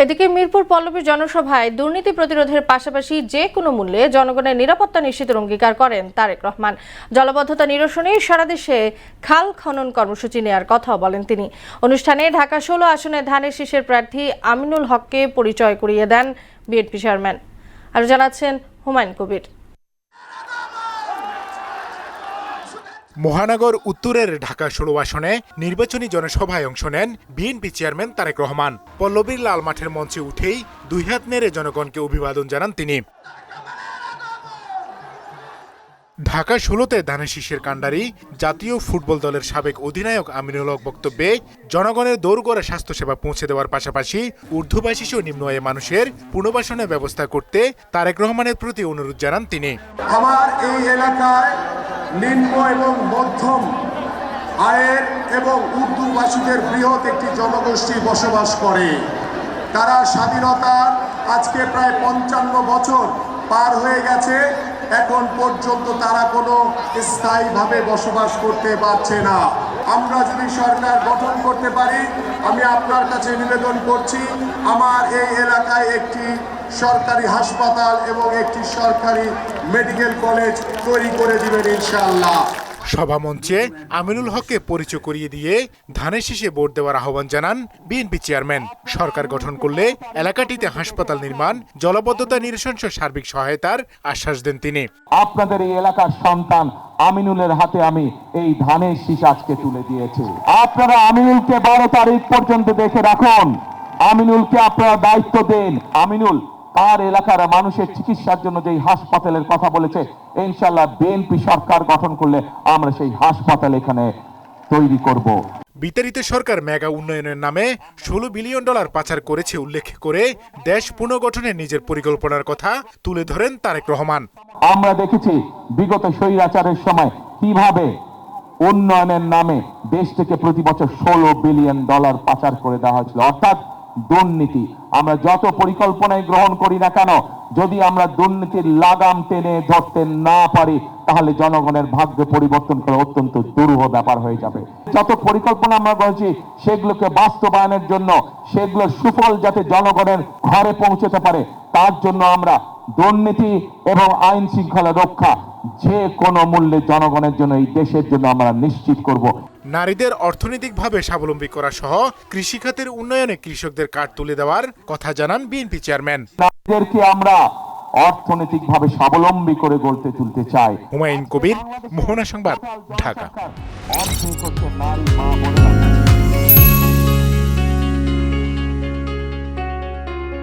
এদিকে মিরপুর পল্লবীর জনসভায় দুর্নীতি প্রতিরোধের পাশাপাশি যে কোনো মূল্যে জনগণের নিরাপত্তা নিশ্চিতের অঙ্গীকার করেন তারেক রহমান। জলাবদ্ধতা নিরসনে সারা দেশে খাল খনন কর্মসূচি নেওয়ার কথাও বলেন তিনি। অনুষ্ঠানে ঢাকা ১৬ আসনে ধানের শীষের প্রার্থী আমিনুল হককে পরিচয় করিয়ে দেন বিএনপি চেয়ারম্যান। আর জানাচ্ছেন হুমায়ুন কবির। মহানগর উত্তরের ঢাকা ১৬ আসনে নির্বাচনী জনসভায় অংশ নেন বিএনপি চেয়ারম্যান তারেক রহমান। পল্লবীর লাল মাঠের মঞ্চে উঠেই দুই হাত নেড়ে জনগণকে অভিবাদন জানান তিনি। ঢাকা ১৬তে ধানের শীষের কাণ্ডারি জাতীয় ফুটবল দলের সাবেক অধিনায়ক আমিনুল হক বক্তব্যে জনগণের দৌড়গড়া স্বাস্থ্যসেবা পৌঁছে দেওয়ার পাশাপাশি ঊর্ধ্ববাসী সহ নিম্ন আয়ের মানুষের পুনর্বাসনের ব্যবস্থা করতে তারেক রহমানের প্রতি অনুরোধ জানান তিনি। আমার এই এলাকায় নিম্ন এবং মধ্যম আয়ের এবং উর্দুভাষীদের বৃহৎ একটি জনগোষ্ঠী বসবাস করে। তারা স্বাধীনতার আজকে প্রায় ৫৫ বছর পার হয়ে গেছে, এখন পর্যন্ত তারা কোনো স্থায়ীভাবে বসবাস করতে পারছে না। আমরা যদি সরকার গঠন করতে পারি, আমি আপনার কাছে নিবেদন করছি আমার এই এলাকায় একটি সরকারি হাসপাতাল এবং একটি সরকারি মেডিকেল কলেজ তৈরি করে দিবেন ইনশাআল্লাহ। সভামঞ্চে আমিনুল হককে পরিচয় করিয়ে দিয়ে ধানের শীষে ভোট দেওয়ার আহ্বান জানান বিএনপি চেয়ারম্যান। সরকার গঠন করলে এলাকাটিতে হাসপাতাল নির্মাণ, জলাবদ্ধতা নিরসন সহ সার্বিক সহায়তার আশ্বাস দেন তিনি। আপনাদের এই এলাকার সন্তান আমিনুলের হাতে আমি এই ধানের শীষ আজকে তুলে দিয়েছি। আপনারা আমিনুলকে ১২ তারিখ পর্যন্ত দেখে রাখুন, আমিনুলকে আপনারা দায়িত্ব দেন। আমিনুল তার এলাকার মানুষের চিকিৎসার জন্য যেই হাসপাতালের কথা বলেছে, ইনশাআল্লাহ বিএনপি সরকার গঠন করলে আমরা সেই হাসপাতাল এখানে তৈরি করব। বিতাড়িত সরকার মেগা উন্নয়নের নামে $16 বিলিয়ন পাচার করেছে উল্লেখ করে দেশ পুনর্গঠনের নিজের পরিকল্পনার কথা তুলে ধরেন তারেক রহমান। আমরা দেখেছি বিগত স্বৈরাচারের সময় কিভাবে উন্নয়নের নামে দেশ থেকে প্রতি বছর $16 বিলিয়ন পাচার করে দেওয়া হয়েছিল, অর্থাৎ দুর্নীতি। আমরা যত পরিকল্পনায় গ্রহণ করি না কেন, যদি আমরা দুর্নীতির লাগাম টেনে ধরতে না পারি, তাহলে জনগণের ভাগ্য পরিবর্তন করা অত্যন্ত দুরূহ ব্যাপার হয়ে যাবে। যত পরিকল্পনা আমরা করেছি সেগুলোকে বাস্তবায়নের জন্য, সেগুলোর সুফল যাতে জনগণের ঘরে পৌঁছতে পারে, তার জন্য আমরা দুর্নীতি এবং আইন শৃঙ্খলা রক্ষা যে কোনো মূল্যে জনগণের জন্য, এই দেশের জন্য আমরা নিশ্চিত করব। নারীদের অর্থনৈতিকভাবে স্বাবলম্বী করা সহ কৃষিখাতের উন্নয়নে কৃষকদের কার্ড তুলে দেওয়ার কথা জানান বিএনপি চেয়ারম্যান। নারীদেরকে আমরা অর্থনৈতিকভাবে স্বাবলম্বী করে গড়তে তুলতে চাই। হুমায়ুন কবির, মোহনা সংবাদ, ঢাকা।